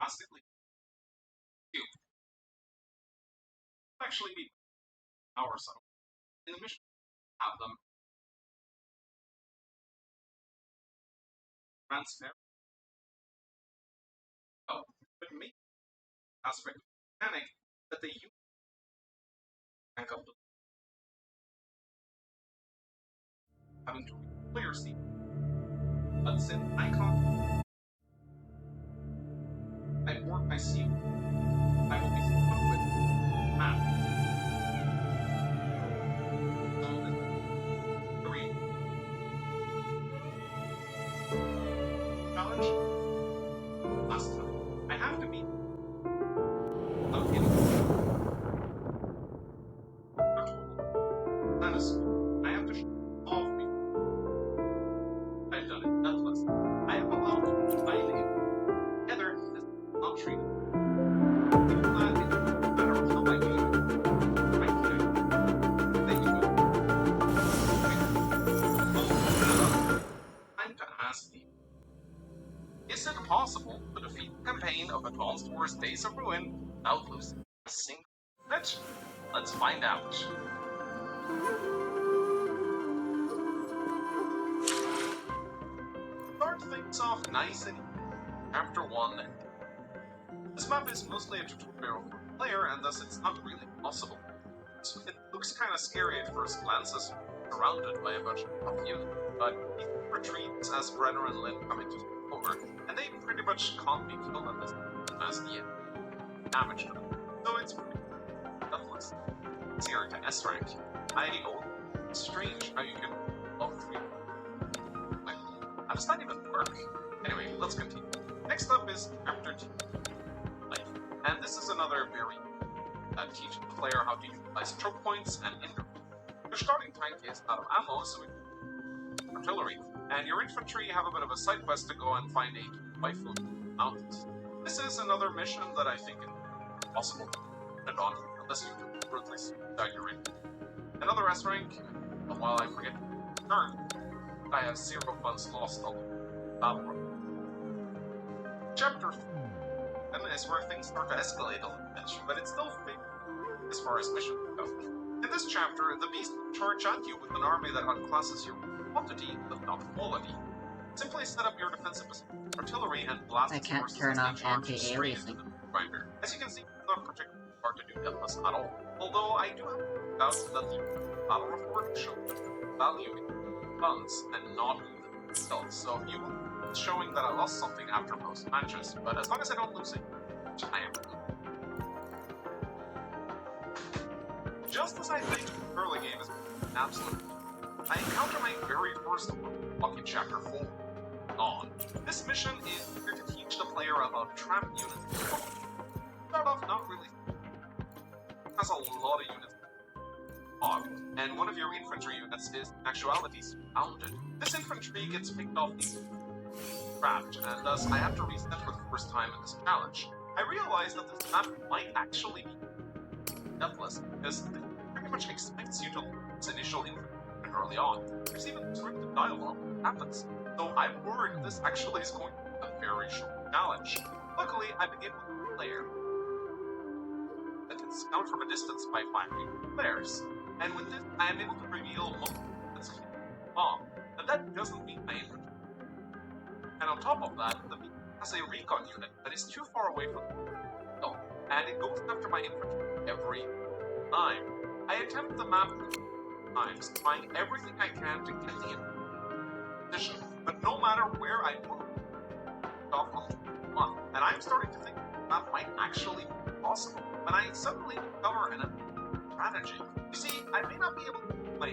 drastically few. Actually be power some. In the mission, have them transfer. Oh, but maybe aspect of mechanic that they use back up having to read player seat. But since I can't I work my seal, I will be stuck with map. So this is very challenge last time. I have to be without getting honest. I have to show off me. I've done it deathless. I am allowed to find it. Together, this is not treated. Even that it doesn't matter how I do it. I can that you would. Time to ask you. Is it possible to defeat the campaign of Advanced Wars Days of Ruin without losing a single bit? Let's find out. Start things off nice and Chapter 1. This map is mostly a tutorial for the player, and thus it's not really possible. So it looks kind of scary at first glances, surrounded by a bunch of tough units, but he retreats as Brenner and Lynn come into over, and they pretty much can't be killed at this as the damage to them. So it's pretty deathless. It's here to S rank. It's strange how you can love 3. Wait, how does that even work? Anyway, let's continue. Next up is Chapter 2. Life. And this is another very teaching the player how to utilize choke points and injury. Your starting tank is out of ammo, so it's artillery, and your infantry have a bit of a side quest to go and find a rifle mountains. This is another mission that I think is possible to put on, unless you do ruthless your rank. Another S rank, but while I forget to turn, I have 0 funds lost on the battle road. Chapter 4 is where things start to escalate a little bit, but it's still fake as far as missions go. In this chapter, the beast will charge at you with an army that outclasses your quantity but not quality. Simply set up your defensive artillery and blast I can't turn off anti-aliasing. As you can see, it's not particularly hard to do deathless at all. Although I do have doubts that the battle report shows value in funds and not in themselves. So you will be showing that I lost something after most matches, but as long as I don't lose it, I am good. Just as I think the early game is absolute, I encounter my very first lucky Chapter 4. On. This mission is here to teach the player about trap units. Start off not really. It has a lot of units. And one of your infantry units is in actuality surrounded. This infantry gets picked off easily. Trapped, and thus I have to reset for the first time in this challenge. I realize that this map might actually be deathless, because it pretty much expects you to lose initial infantry early on. There's even scripted dialogue that happens. So I'm worried this actually is going to be a very short challenge. Luckily, I begin with a player that can scout from a distance by firing flares. And with this, I am able to reveal multiple units long, but that doesn't mean my infantry. And on top of that, the beast has a recon unit that is too far away from the hill, and it goes after my infantry every time. I attempt the map times, trying everything I can to get the position, but no matter where I move, off on one, and I'm starting to think that might actually be possible when I suddenly discover an strategy. You see, I may not be able to do my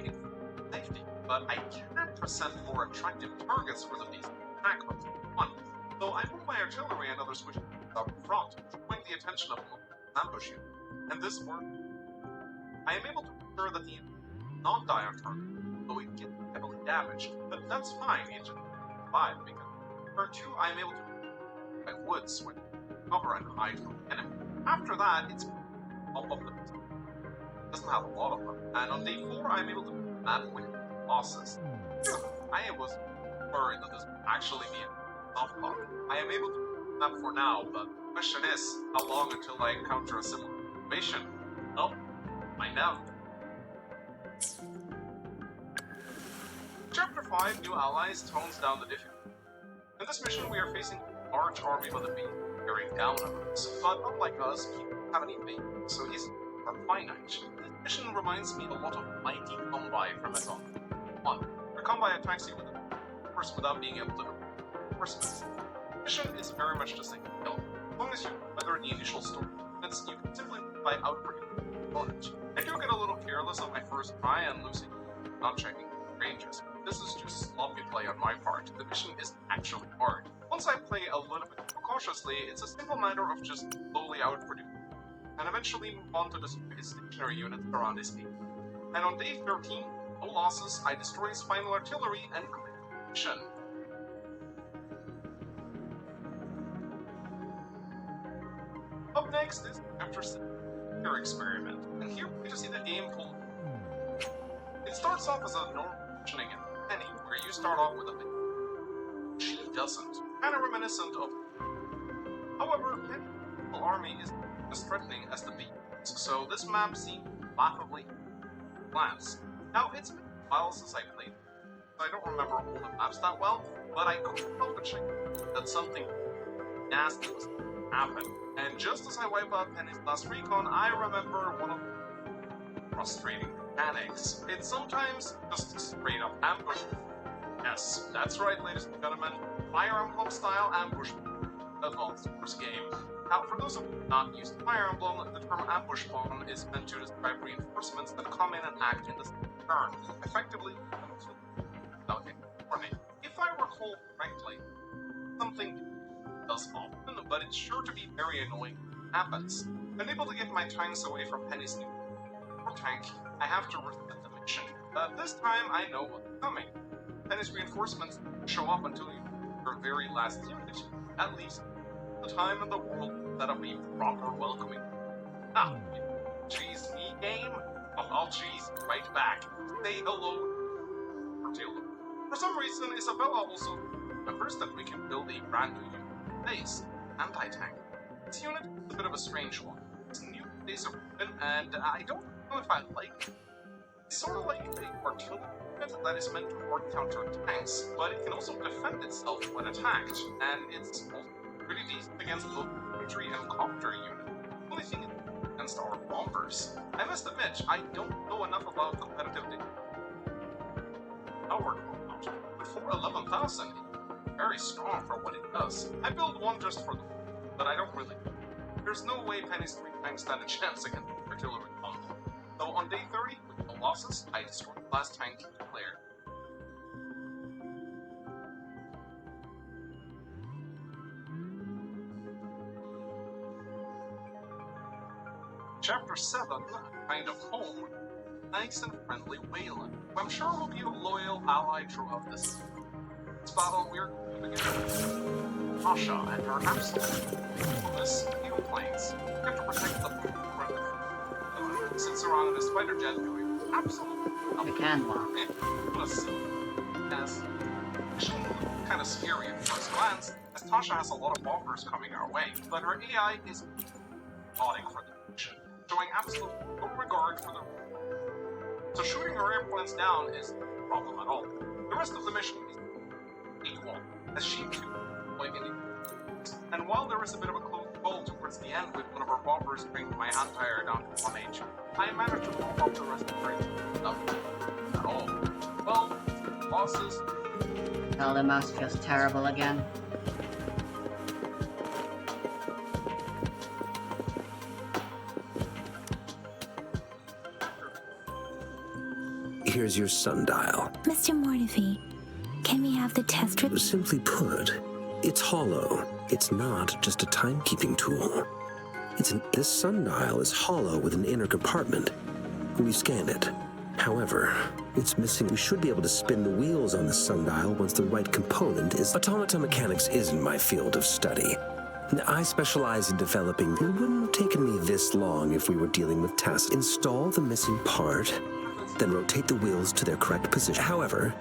safety, but I can present more attractive targets for the beast to attack on one. So I move my artillery and other switches up front, drawing the attention of ambush unit, and this works. I am able to ensure that the not die on turn, though it gets heavily damaged, but that's fine, it just survives, because turn 2 I am able to my woods with cover and hide from the enemy. After that, it's all of them. It doesn't have a lot of them. And on day 4 I'm able to map with losses. I was worried that this would actually be a soft block. I am able to map for now, but Question is, how long until I encounter a similar situation? Well, find out. Chapter 5, New Allies, tones down the difficulty. In this mission, we are facing a large army with a beam bearing down on us, but unlike us, we don't have any beam, so he's finite. This mission reminds me a lot of Mighty Combi from Metal. 1. Your Combi attacks you with a force without being able to do reinforcements. The mission is very much the same kill. As long as you weather the initial storm, you can simply by outbreaking the opponent. I do get a little careless on my first try and losing, not checking ranges. This is just sloppy play on my part. The mission is actually hard. Once I play a little bit more cautiously, it's a simple matter of just slowly outproducing, and eventually move on to destroy his stationary units around his feet. And on day 13, no losses, I destroy his final artillery and complete the mission. Up next is Chapter 6, Air Experiment, and here we get to see the game pull. It starts off as a normal missioning in Penny, where you start off with a bit. She doesn't. Kinda reminiscent of. However, Penny's army is as threatening as the bees, so this map seems laughably glance. Now, it's been a while since I played, so I don't remember all the maps that well, but I couldn't help but check that something nasty was happen. And just as I wipe out Penny's last recon, I remember one of the frustrating mechanics. It's sometimes just straight up ambush. Yes, that's right, ladies and gentlemen. Fire Emblem style ambush advanced first game. Now, for those of you not used to Fire Emblem, the term ambush spawn is meant to describe reinforcements that come in and act in the same turn, effectively without any warning. If I recall correctly, something does often, but it's sure to be very annoying when it happens. Unable to get my tanks away from Penny's new tank, I have to reset the mission. But this time I know what's coming. Penny's reinforcements show up until your very last unit, at least the time in the world that'll be proper welcoming. Ah, cheese me game? Oh, I'll cheese right back. Say hello for Taylor. For some reason, Isabella also remembers that we can build a brand new unit base, anti-tank. This unit is a bit of a strange one. It's a new base of weapon, and I don't know if I like it. It's sort of like a artillery unit that is meant to work counter tanks, but it can also defend itself when attacked, and it's also pretty decent against both infantry and copter units. The only thing is against our bombers. I must admit, I don't know enough about competitive power compound, but for 11,000, it's very strong for what it does. I build one just for the but I don't really. There's no way Penny's 3 tanks stand a chance against the artillery combo. So on day 30, with no losses, I destroyed the last tank declared. Chapter 7, Kind of Home, nice and friendly Waylon, who I'm sure will be a loyal ally throughout this. This battle we're going against Tasha and her absolute eagle planes. We have to protect the who sits around in a spider jet doing absolutely nothing. We can walk. Plus, yes, kind of scary at first glance, as Tasha has a lot of bombers coming our way, but her AI is nodding for the mission, showing absolute no regard for the. So shooting her airplanes down is no problem at all. The rest of the mission is equal, as she too deploying in the. And while there is a bit of a close call towards the end with one of her bombers bringing my anti-air down to 1 HP, I managed to pop up the rest of her nothing at all. Well, losses. Oh, the mouse feels terrible again. Here's your sundial. Mr. Mortefi, can we have the test rip? Simply put, it's hollow. It's not just a timekeeping tool. This sundial is hollow with an inner compartment. We scanned it. However, it's missing. We should be able to spin the wheels on the sundial once the right component is. Automata mechanics isn't my field of study. I specialize in developing. It wouldn't have taken me this long if we were dealing with tasks. Install the missing part, then rotate the wheels to their correct position. However,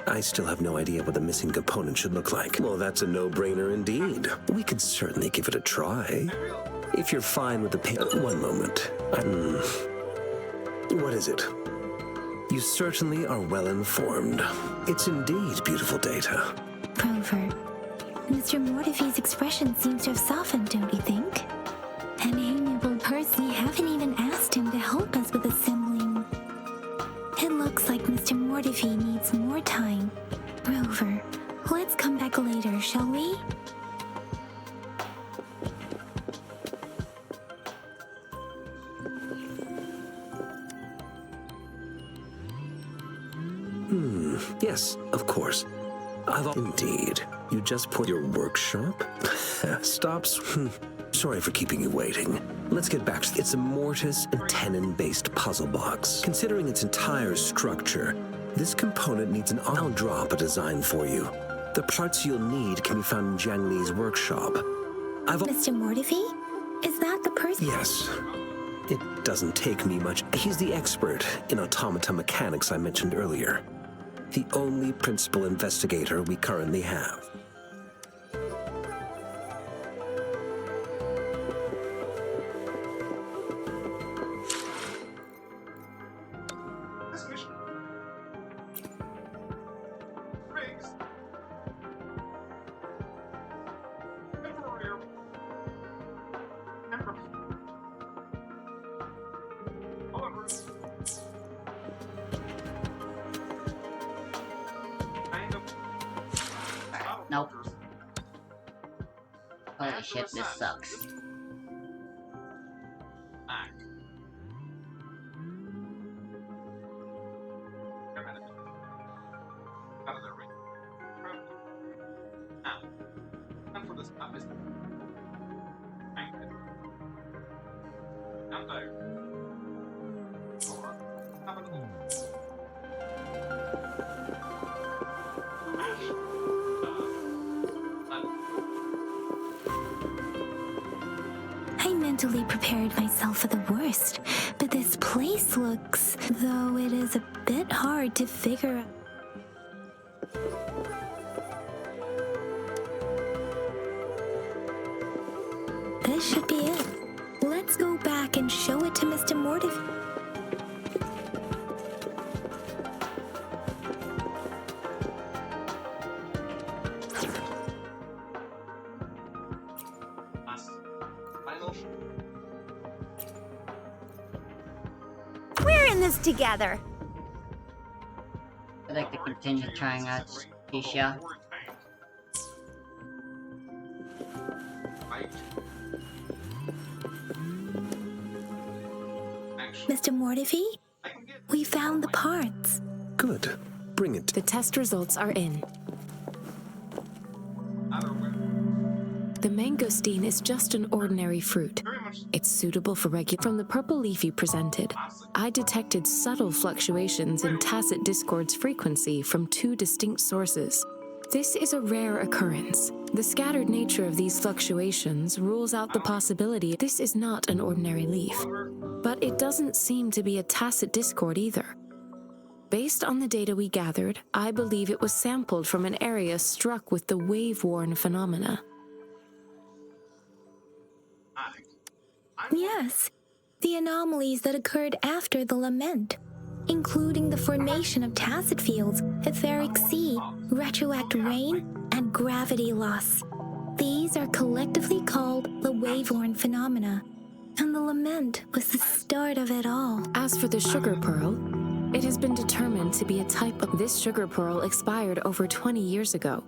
I still have no idea what the missing component should look like. Well, that's a no-brainer indeed. We could certainly give it a try. If you're fine with the one moment. What is it? You certainly are well informed. It's indeed beautiful data. Rover, Mr. Mortefi's expression seems to have softened, don't you think? An amiable person, we haven't even asked him to help us with assembling. It looks like Mr. Mortefi needs more time. Rover, let's come back later, shall we? Yes, of course. Indeed. You just put your workshop? Stops? Sorry for keeping you waiting. Let's get back to it's a mortise and tenon-based puzzle box. Considering its entire structure, this component needs an I'll drop a design for you. The parts you'll need can be found in Jiang Li's workshop. Mr. Mortefi? Is that the person? Yes. It doesn't take me much. He's the expert in automata mechanics I mentioned earlier. The only principal investigator we currently have. This mission raised temporary temperament. However, kind of Nope. Holy shit, this sucks. Act. Out of their range. Now, and for this map is anchored. And there. Or have an old. I mentally prepared myself for the worst, but this place looks, though it is a bit hard to figure out. This should be it. Let's go back and show it to Mr. Mortefi. Final. We're in this together. I'd like to continue trying out Keisha. Mr. Mortefi, we found the parts. Good. Bring it. The test results are in. The mangosteen is just an ordinary fruit. It's suitable for regular. From the purple leaf you presented, I detected subtle fluctuations in tacit discord's frequency from two distinct sources. This is a rare occurrence. The scattered nature of these fluctuations rules out the possibility this is not an ordinary leaf. But it doesn't seem to be a tacit discord either. Based on the data we gathered, I believe it was sampled from an area struck with the wave-worn phenomena. Yes, the anomalies that occurred after the lament, including the formation of tacit fields, etheric sea, retroact rain, and gravity loss. These are collectively called the wave-worn phenomena, and the lament was the start of it all. As for the sugar pearl, it has been determined to be a type of this sugar pearl expired over 20 years ago.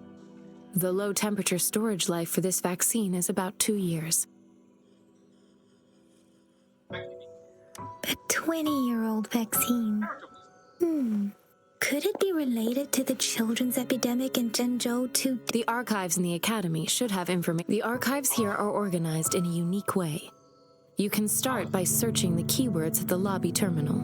The low-temperature storage life for this vaccine is about 2 years. A 20-year-old vaccine. Could it be related to the children's epidemic in Zhengzhou too? The archives in the academy should have information. The archives here are organized in a unique way. You can start by searching the keywords at the lobby terminal.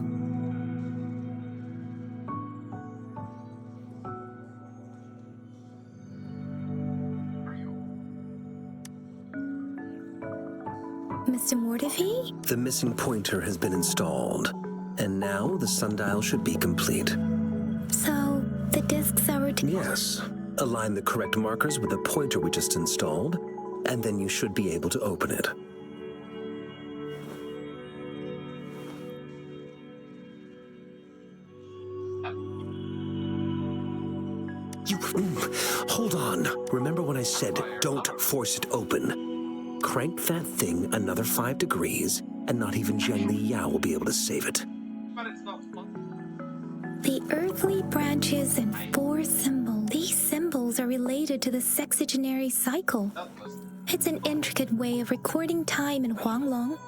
Mr. Mortefi? The missing pointer has been installed, and now the sundial should be complete. So, The disks are Yes. Align the correct markers with the pointer we just installed, and then you should be able to open it. Hold on. Remember when I said don't force it open? Crank that thing another 5 degrees, and not even yyyy will be able to save it. But it's not fun. The earthly branches and 4 symbols. These symbols are related to the sexagenary cycle. It's an intricate way of recording time in Huanglong.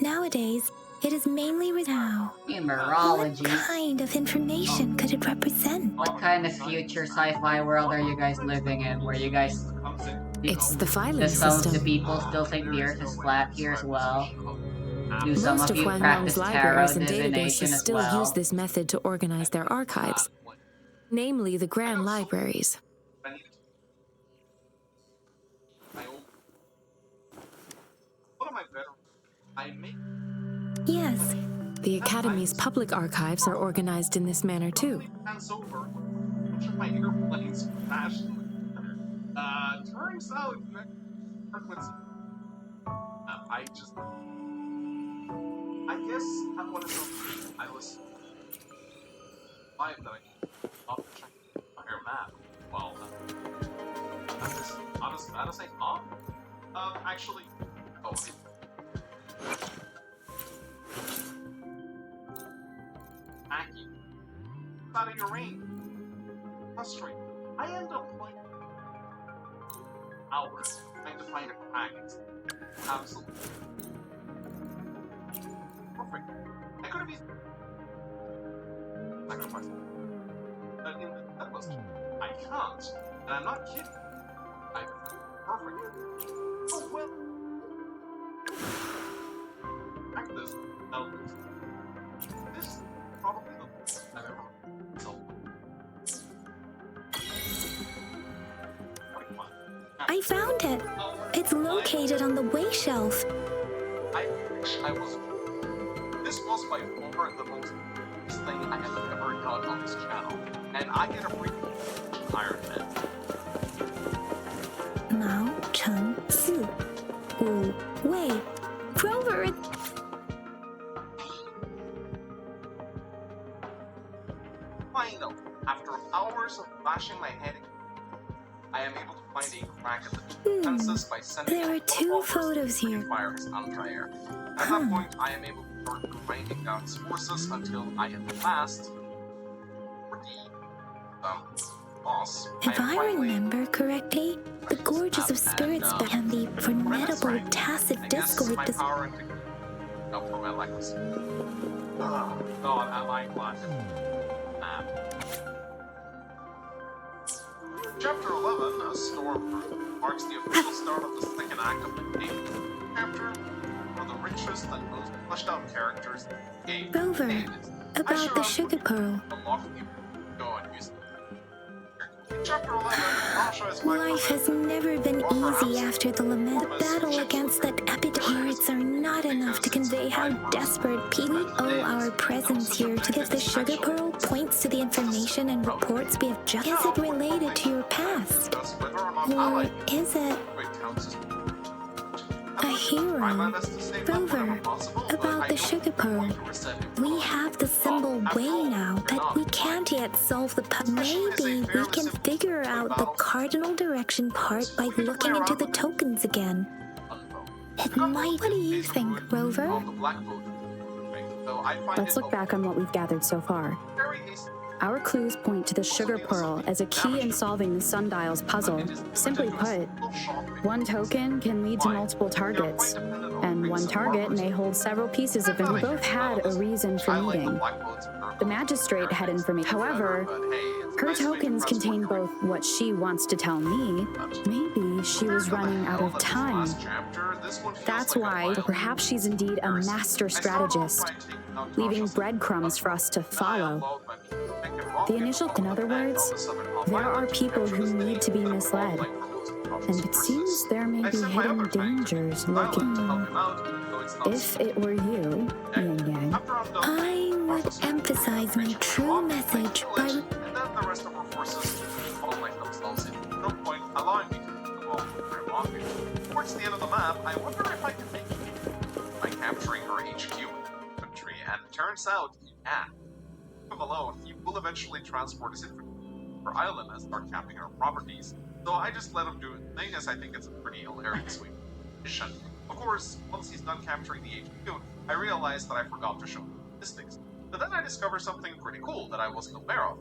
Nowadays, it is mainly now. What Numerology. kind of information could it represent? What kind of future sci-fi world are you guys living in? Where you guys... It's the filing Does some of the system. people still think the Earth is flat here as well? Do some Most of of you Huanglong's practice tarot libraries and divination databases as still well? use this method to organize their archives, namely the grand libraries. I need what am I better? I make Yes, The Academy's public archives are organized in this manner too. hands over. Which of my airplanes crashed? Turns out frequency. I guess at one of those I was five that I can off check your map. Well, I was saying, actually, oh, it, Aki, it's out of your range. Frustrating. I end up playing hours trying to find a crack. It's absolutely perfect. I could have easily sacrificed, but in that was I can't, and I'm not kidding. I perfect. Oh well. Practice. Elders. This is probably the best I've ever felt. I found it. It's located on the way shelf. I wish I was. This was by far the most thing I have ever done on this channel, and I get a free Iron Man. Mao Cheng Si. Wu Wei. Grover. Finally, after hours of bashing my head, I am able to find a crack at the defenses by sending There are one 2 of our photos to here. fire his anti-air. At that point, I am able to start grinding down his forces until I am the last for the boss. If am I finally remember correctly, the Gorges of Spirits and the formidable Tacit I guess Discord my power and no, for my likeness. God, am I glad. Chapter 11, A Storm, marks the official start of the second act of the game. Chapter for the richest and most fleshed out characters in the game. Rover, And about the sugar pearl. unlock you. Go and use it. In Chapter 11, Nasha is my Life has never been easy after the lament. The battle against that epidemics are not enough to convey how desperate we owe our presence here to give the sugar pearl points to the information and reports we have just. Is it related to your past? Or is it a hero? Rover, about the sugar pearl. We have the symbol way now, but we can't yet solve the puzzle. Maybe we can figure out the cardinal direction part by looking into the tokens again. It might. What do you think, Rover? Let's look back on what we've gathered so far. Our clues point to the sugar pearl as a key in solving the sundial's puzzle. Simply put, one token can lead to multiple targets, and one target may hold several pieces of information. We both had a reason for meeting. The magistrate had information. However, her tokens contain both what she wants to tell me. Maybe she was running out of time. That's why perhaps she's indeed a master strategist, leaving breadcrumbs for us to follow. The initial, in other words, there are people who need to be misled. And it seems there may be hidden dangers lurking. If it were you, Yin Yang, I would emphasize my true message by... And then the rest of our forces following themselves in, no point allowing me to do the ball very long. Towards the end of the map, I wonder if I can make it by capturing her HQ infantry, and it turns out you can. Leave alone, you will eventually transport his infantry to her island and start capping her properties. So I just let him do his thing, as I think it's a pretty hilarious mission. Of course, once he's done capturing the HQ, I realized that I forgot to show him statistics. But then I discovered something pretty cool that I wasn't aware of.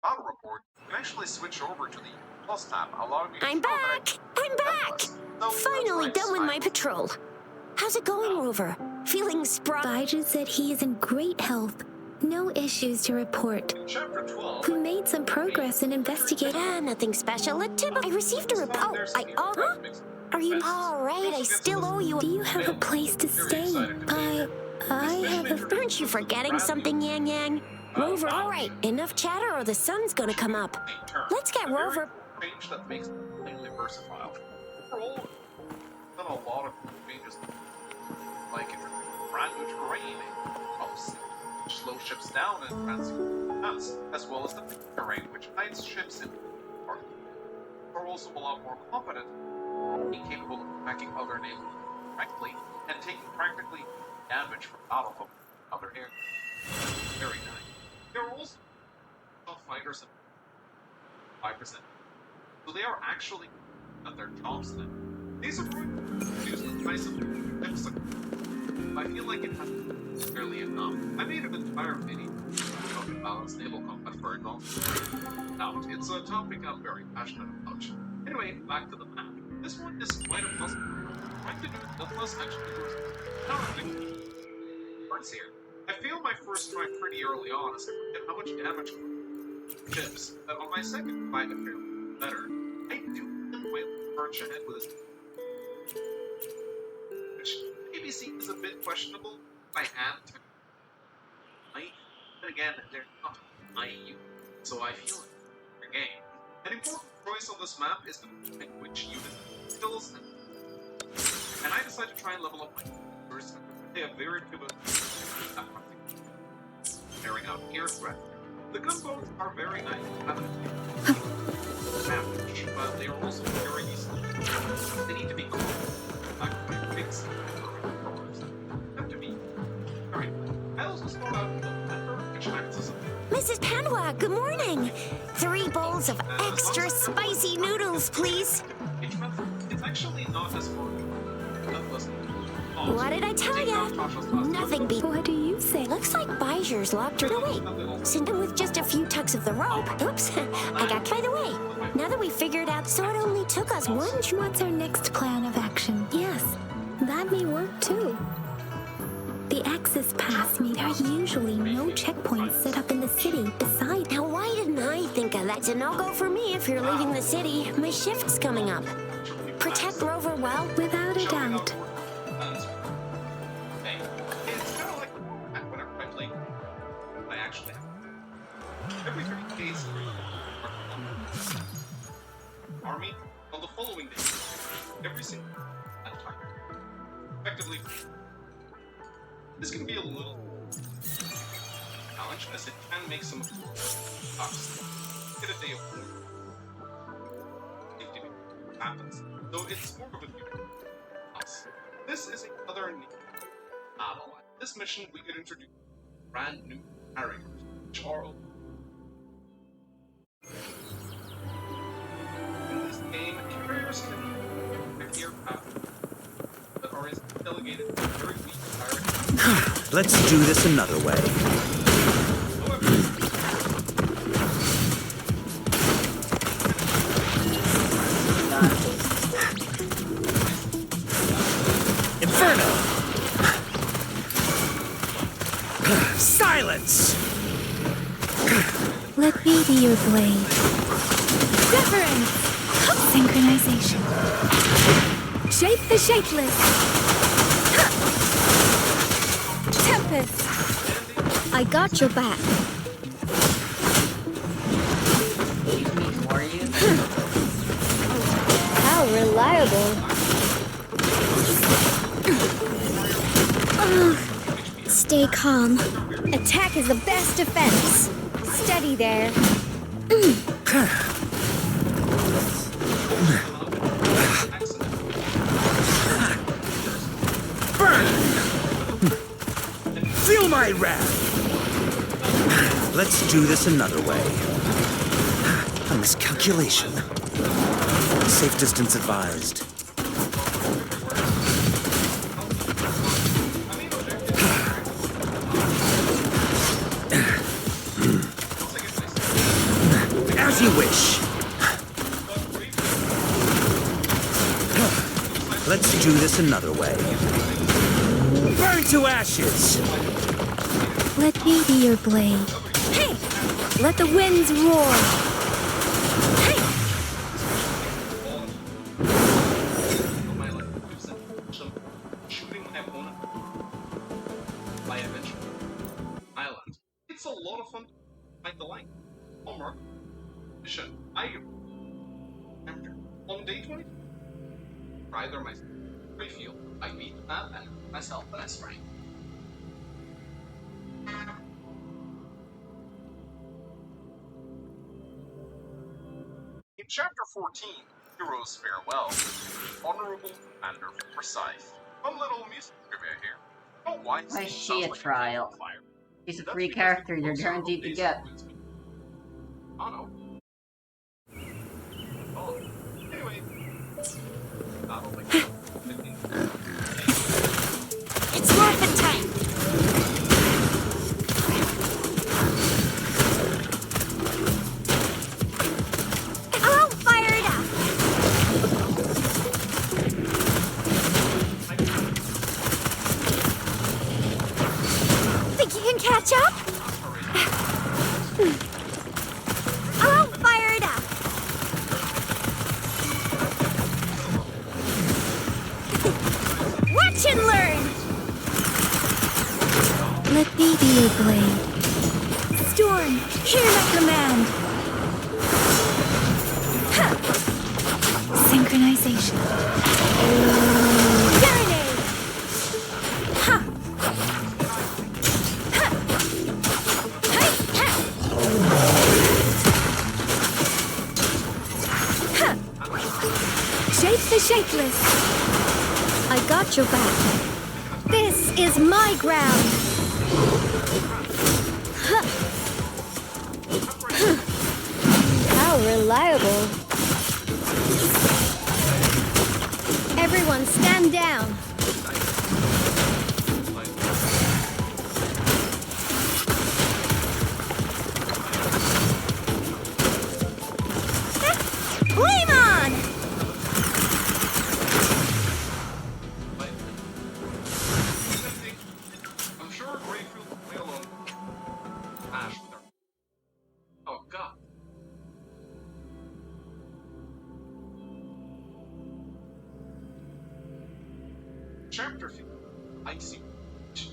Battle report can actually switch over to the plus tab, allowing me to I'm show that back! I'm back! So, Finally that's done with my patrol. How's it going, Rover? Feeling spry? Baiju said he is in great health. No issues to report. In Chapter 12, We made some progress in investigating... Nothing special. A tip. I received a report. Huh? Are you all right? I still owe you. Do you have a place to stay? I have a... Aren't you forgetting something, Yang Yang? Rover, all right. Enough chatter, or the sun's gonna come up. Let's get Rover. change that makes it completely versatile. Overall, done a lot of changes, like introducing brand new terrain, helps slow ships down and transfer, as well as the terrain, which hides ships in part. Are also a lot more competent, being capable of attacking other nations directly and taking practically damage from battle from other air. Very nice. There are also fighters and 5%. So they are actually at their jobs then. These are used as nice and tips. I feel like it has barely enough. I made an entire video about balanced naval combat for adults. Now, it's a topic I'm very passionate about. Anyway, back to the map. This one is quite a puzzle. Trying to do the plus actually goes parts here. I failed my first try pretty early on as I forget how much damage ships, that on my second try I fared better. I do the whale charge ahead with his, which maybe seems a bit questionable by hand. But again, they're not IU, so I feel it. For game. An important choice on this map is to pick which unit skills, and I decided to try and level up my first. They have very pivotal carrying out air threat. The gunboats are very nice damage, but they are also very easily. They need to be cool. Have to be. Alright. I also spoke out the pepper which acts as a Mrs. Panwa, good morning. 3 bowls of extra spicy noodles, please. it's actually not as far. What did I tell ya? Nothing beats. What do you say? Looks like Baijer's locked her away. Sent him with just a few tugs of the rope. Oops, I got. By the way, now that we figured out, so it only took us one. What's our next plan of action? Yes, that may work too. The access pass means there are usually no checkpoints set up in the city. Besides, Now, why didn't I think of that? It's a no-go for me if you're leaving the city. My shift's coming up. Protect Rover well. without a doubt. It's kind of like whenever I play, I actually have every 3 days army on the following day. Every single time. Effectively, this can be a little challenge as it can make some tops. Get a day of work. Happens. So it's more of a new house. This is another neat battle. This mission we could introduce brand new carriers, which are in this game, carriers can be aircraft that are delegated to very weak carriers. Let's do this another way. Inferno! Silence! Let me be your blade. Reverence! Synchronization. Shape the shapeless. Tempest! I got your back. Excuse me for you. How reliable. Stay calm. Attack is the best defense. Steady there. Burn! Feel my wrath! Let's do this another way. A miscalculation. Safe distance advised. As you wish. Let's do this another way. Burn to ashes! Let me be your blade. Hey! Let the winds roar. Hey! Shooting at one by adventure island. It's a lot of fun. Like the line. Homework. Mission. After on day 20. Either my refill. I beat that and myself best friend. In Chapter 14, Heroes Farewell, Honorable Commander Forsyth. One little music trivia here. Oh, why is she a trial? She's a free character you're guaranteed to get. Oh no. Oh, anyway. I don't think It's morphin' time! I'll fire it up! Think you can catch up? I'll fire it up! Watch and learn! Let me be your blade. Storm, hear my command. Ha! Synchronization. Serenade! Ha! Ha! Hey! Ha! Ha! Shape the shapeless. I got your back. This is my ground. How reliable. Everyone stand down. Flame on! I'm sure Greyfield will play along. Ash with her. Oh god. Chapter 2. Icy.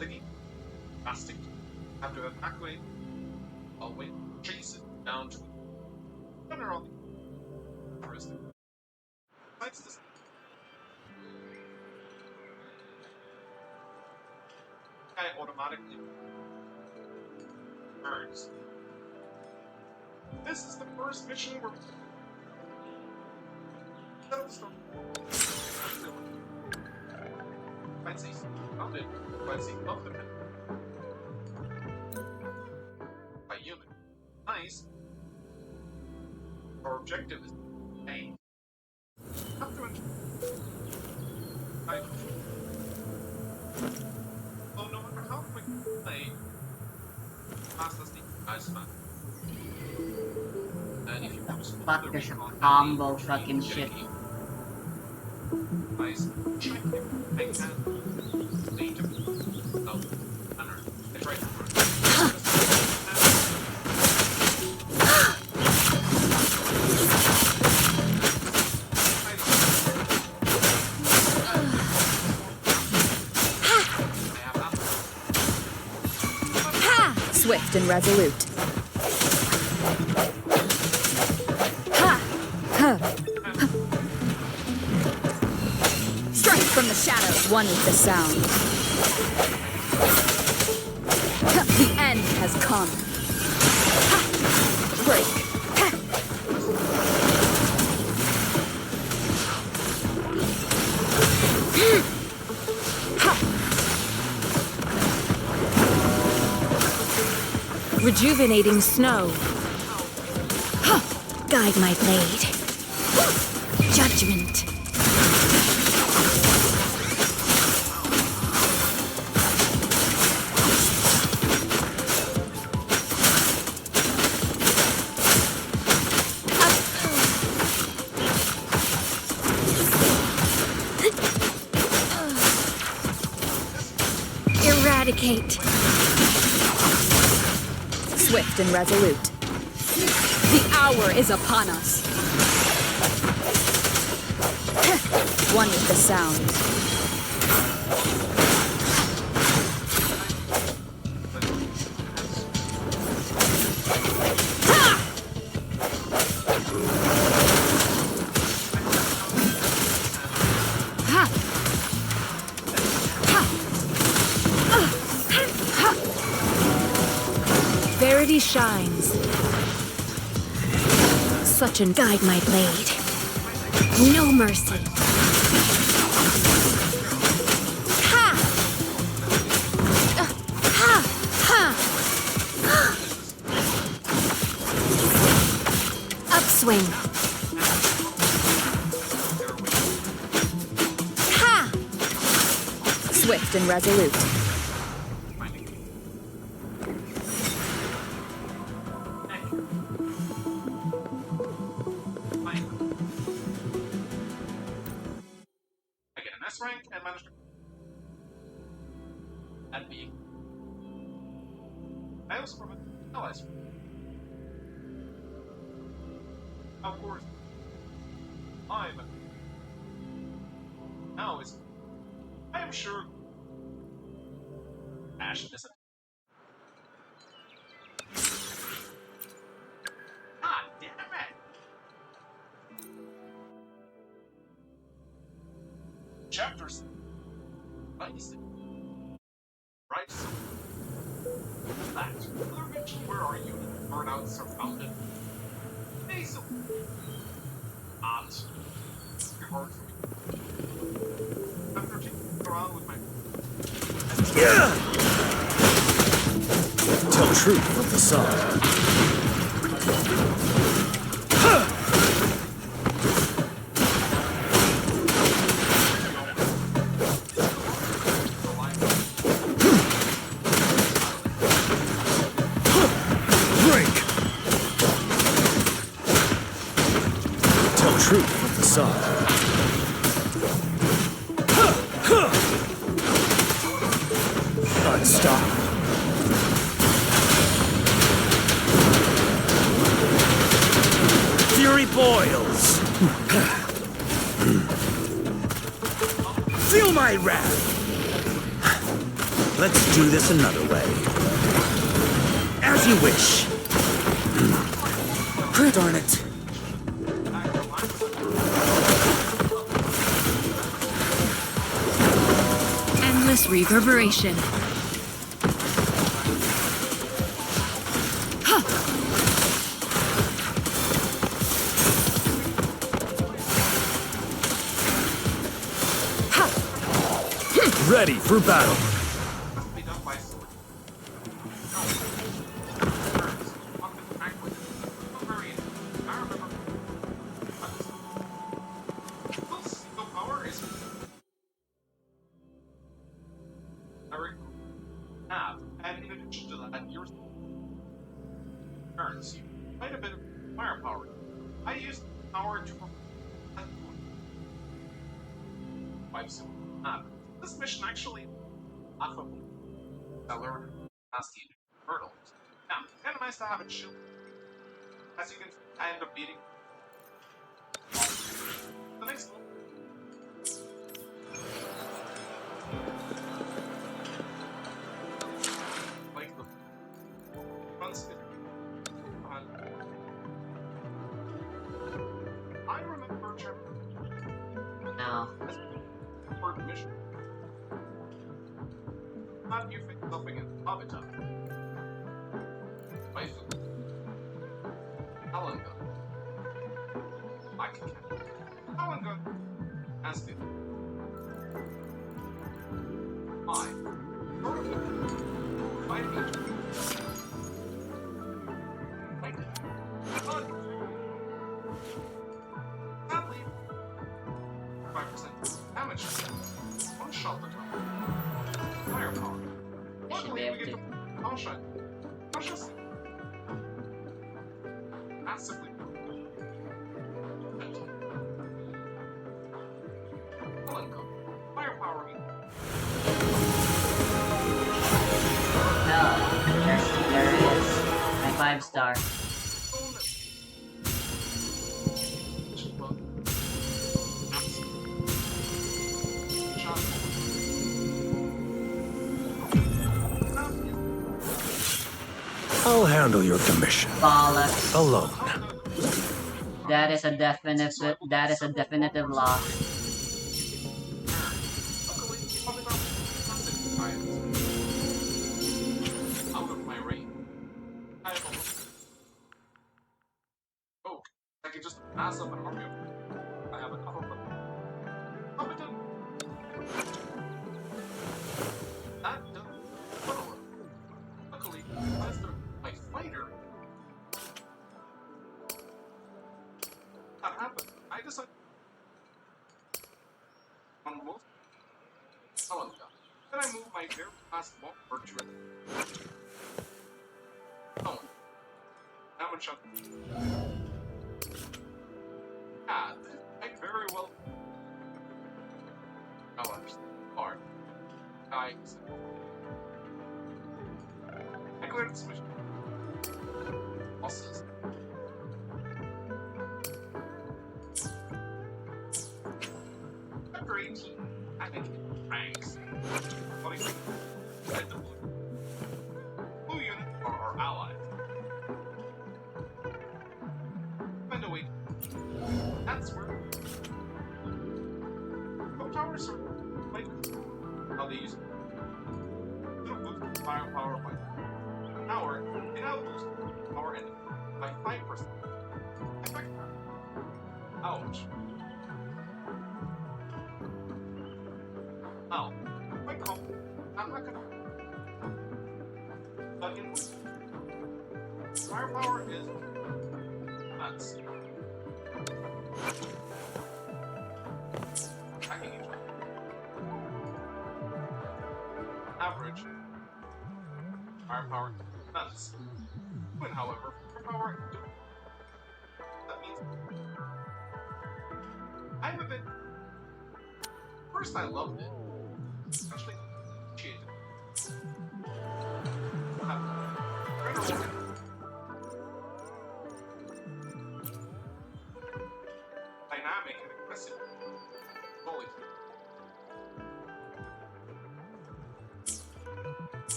The game. Plastic. Have to evacuate. I'll wait. Chase it down to generally. Interesting. Besides this. I automatically burns. This is the first mission where fancy found it. Fancy love the pin. By human. Nice. Our objective is A. Have to enter. Oh, no matter how quick you play, fast as the Iceman. And if you want to Fuck this combo fucking shit. Ice, check him, they can. Later. Oh, Hunter. It's right in front. Swift and resolute. Ha! Ha! from the shadows, one with the sound. The end has come. Break. Rejuvenating snow. Guide my blade. Judgment. Eradicate. Swift and resolute. The hour is upon us. One with the sound. Verity shines. Such an Guide my blade. No mercy. Ha! Ha! Ha! Upswing. Ha! Swift and resolute. I get an S rank and manage to at being. I also provide allies. Of course, I'm. Now is. I am sure. Ash isn't. Ah, damn it! Chapters. Nice. Right. That. Where are you? Burnouts are founded. Basil. Not. Your heart. After taking around with my. Tell truth with the sun. Break. Tell truth with the sun. Unstoppable. Fury boils. Feel my wrath. Let's do this another way. As you wish. Darn it. endless reverberation. Ready for battle. And in addition to that, your turns you quite a bit of firepower. I used power to this mission actually affable. I learned past the hurdles. Now, kind of nice to have a shield. As you can see, I end up beating the next one. Like the once I remember No. important mission. have you fix up against Habitat? My food. Helen gun. I can catch. Helen gun. Ask it. I. Fight me. Fight me. Run. Sadly. 5% damage. One shot per time. Firepower. Luckily, we get to Tasha. Tasha's massively. Helen gun. Firepower me. No, there it is. My 5-star. I'll handle your commission. Bollocks. Alone. That is a definitive loss. Out of my range. Oh, I can just mass up an army. I have a couple of competent. That does. Luckily, my fighter. That happened. I decided. On most. Someone got. Then I move my very fast walk virtually. Oh. Now I'm shot. Ah, I very well. Oh, understand. Hard. I cleared this mission. Losses. Chapter 18. I think ranks. Blue unit are our allies. Find a way. That's where. What towers are like how they use it. Little boost firepower by an hour, and now boost power enemy by 5%. Effect. Ouch. Oh, quite calm. I'm not gonna. But in firepower is nuts. Attacking each other. Average. Firepower nuts. When, however, firepower. That means I'm a bit. First, I loved it. Especially cheated. Dynamic and aggressive. Holy.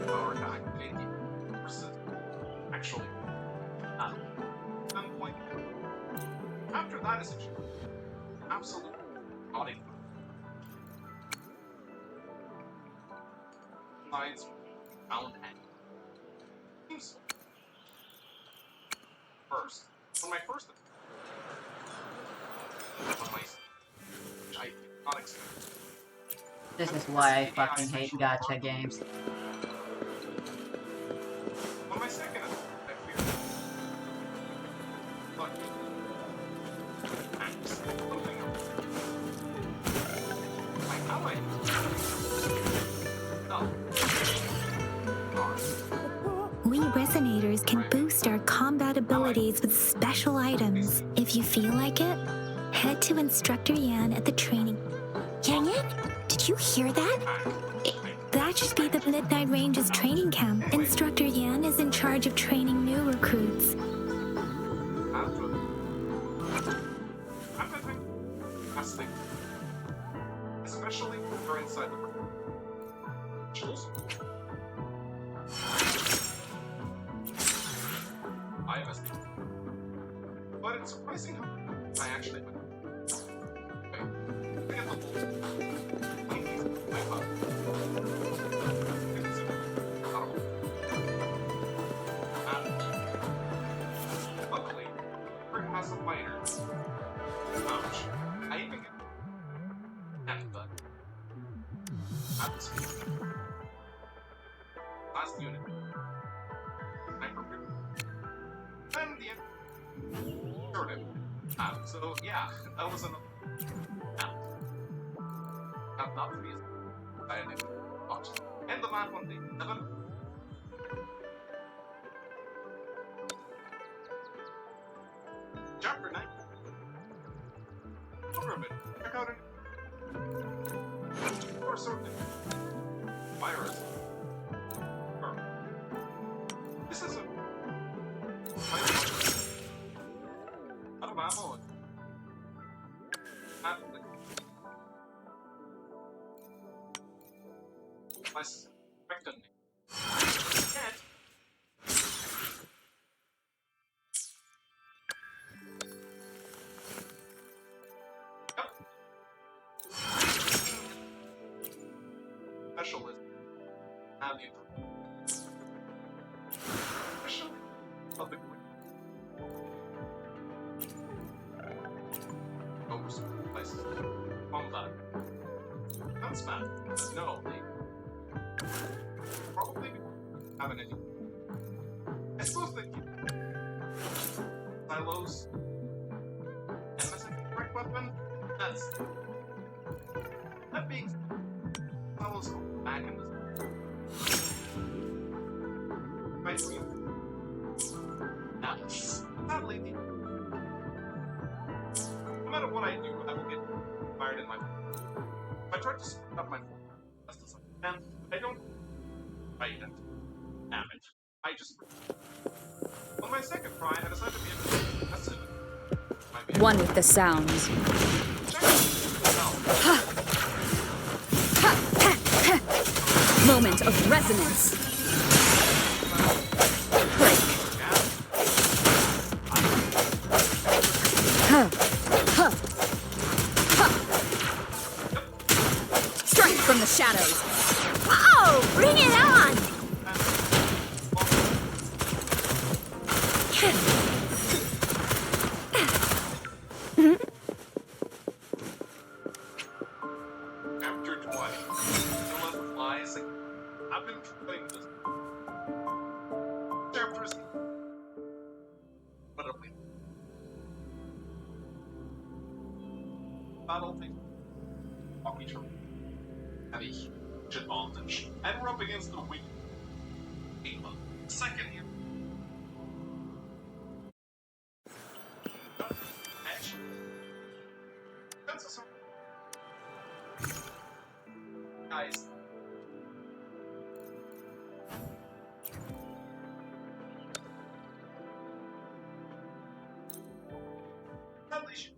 Power attack, 80%. Actually, gunpoint. After that is absolute body. Sides, round head. Seems first. On my first on my I not expect. This is why I fucking hate gacha games. On my second I fear. But max. Something else. My ally. No. We resonators can boost our combat abilities with special items. If you feel like it, head to Instructor Yan at the training. Yan Yan, did you hear that? That should be the Midnight Ranges training camp. Instructor Yan is in charge of training new recruits. Especially when you're inside the room. I have a but it's surprising how I actually went. Wait, I get the whole. atmosphere. Last unit. Sniper group. And the assertive. So yeah, that was an have not to be by an but and the map on the 7. Chapter 9. Over a bit. Check out it. Or something. Virus. This is a out of ammo. My spectrum. Yet. Yep. Specialist. Have you? Special. Public way. Over places. Combat. That's bad. No, they probably haven't any. I suppose they keep silos. And as a direct weapon, that's that being silos back in the right for you. Now, sadly, no matter what I do, I will get fired in my mind. If I try to split up my phone, that's as I can. I don't fight it. Damn it. I just. On my second try, I decided to be aggressive. One with the sounds. Moment of resonance. Break. Strike from the shadows. Oh, bring it on! After twice, still has flies. I've been playing this. Chapters. But a win. Battle thing. Hockey turn. Have a huge advantage. And we're up against the weak Ava. Second here. Action. That's a guys. Unleash.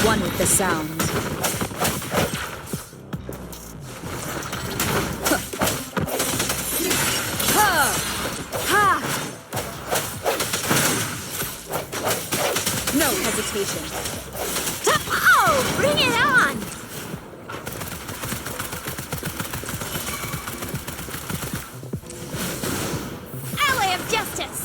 One with the sounds. No hesitation. Oh, bring it on! Ally of justice!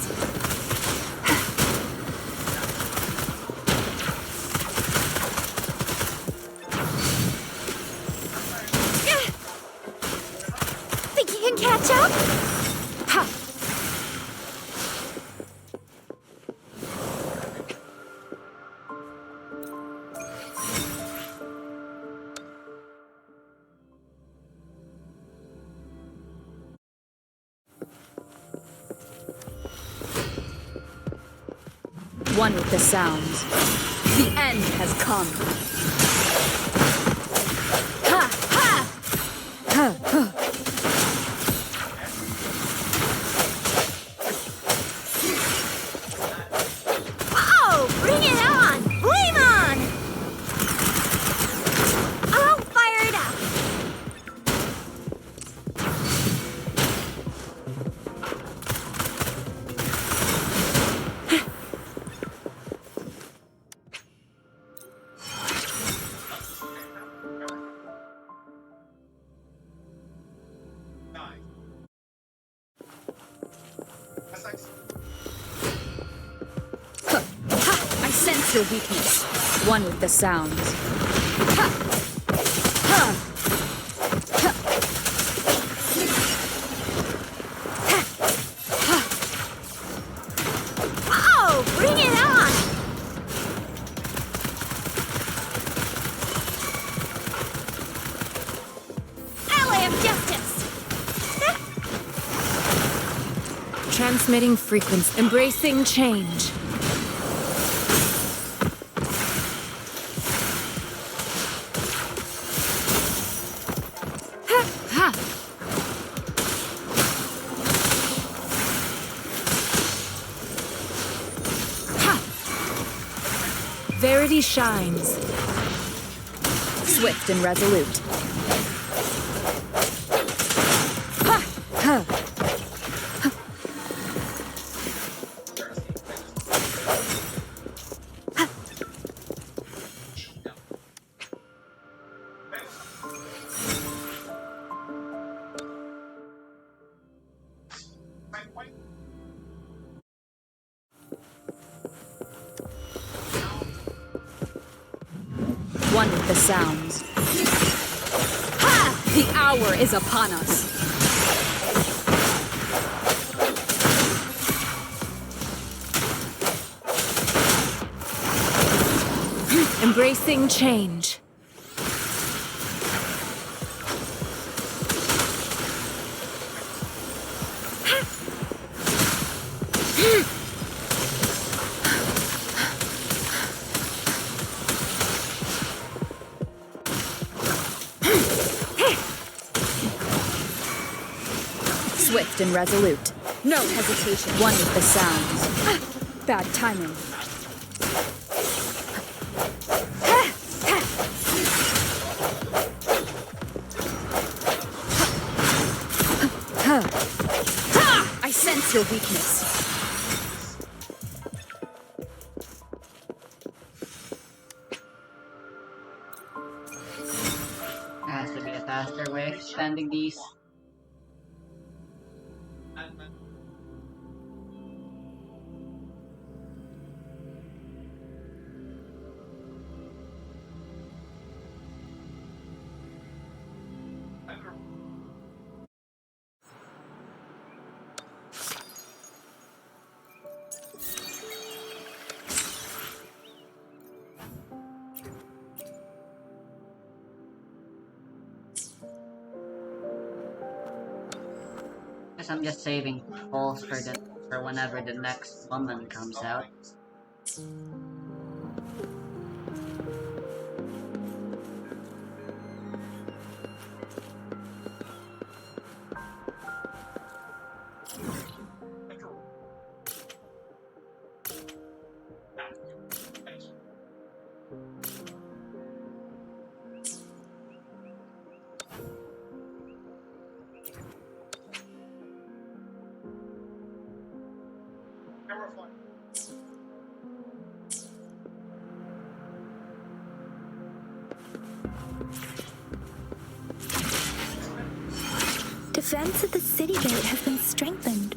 Think you can catch up? Ha! One with the sounds. The end has come. Ha! Ha! Ha! Ha! Oh, bring it on! Flame on! I'll fire it up! your weakness. One with the sounds. Oh, bring it on! Ally of Justice! Transmitting frequency. Embracing change. Verity shines. Swift and resolute. One with the sounds. Ha! The hour is upon us. Embracing change. Swift and resolute. No hesitation. One with the sounds. Bad timing. I sense your weakness. There has to be a faster way of spending these. Guess I'm just saving balls for whenever the next woman comes out. Defense at the city gate has been strengthened.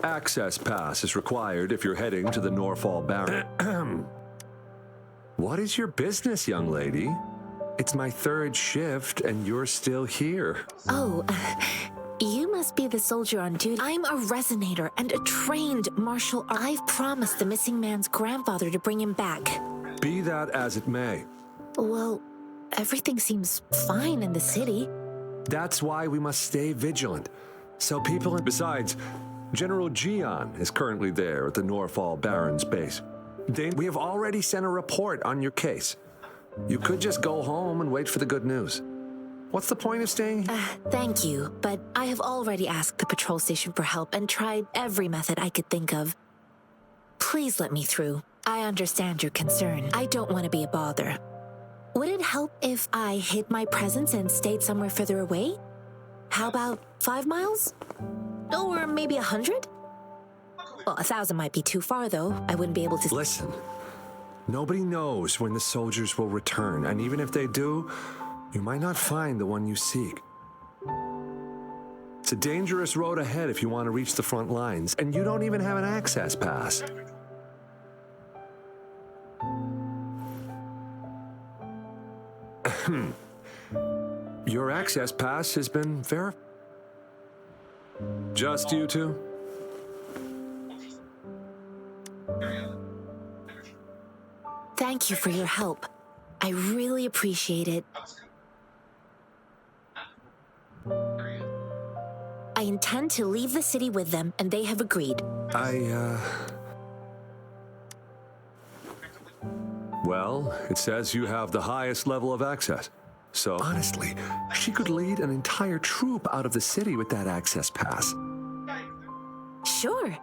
Access pass is required if you're heading to the Norfall Baron. What is your business, young lady? It's my third shift and you're still here. Oh, you must be the soldier on duty. I'm a resonator and a trained martial art. I've promised the missing man's grandfather to bring him back. Be that as it may. Well, everything seems fine in the city. That's why we must stay vigilant. So people... Besides, General Gian is currently there at the Norfall Baron's base. We have already sent a report on your case. You could just go home and wait for the good news. What's the point of staying? Thank you, but I have already asked the patrol station for help and tried every method I could think of. Please let me through. I understand your concern. I don't want to be a bother. Would it help if I hid my presence and stayed somewhere further away? How about 5 miles? Or maybe 100? Well, 1,000 might be too far, though. I wouldn't be able to... Listen, nobody knows when the soldiers will return, and even if they do, you might not find the one you seek. It's a dangerous road ahead if you want to reach the front lines, and you don't even have an access pass. Your access pass has been verified. Just you two? Thank you for your help. I really appreciate it. I intend to leave the city with them, and they have agreed. Well, it says you have the highest level of access. So, honestly, she could lead an entire troop out of the city with that access pass. Sure.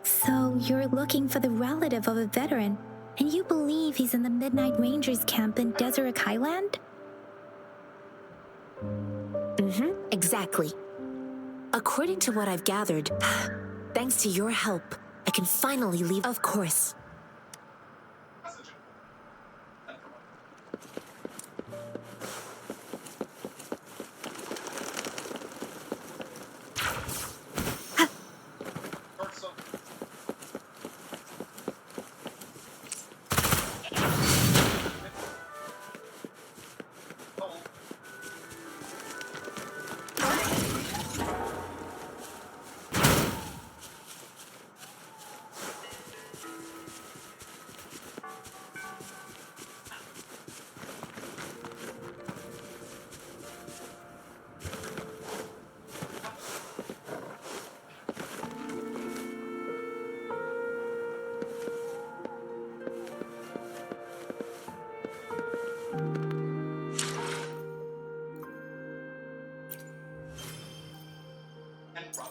So you're looking for the relative of a veteran, and you believe he's in the Midnight Rangers camp in Deseret Highland? Exactly. According to what I've gathered, thanks to your help, I can finally leave. Of course. And run.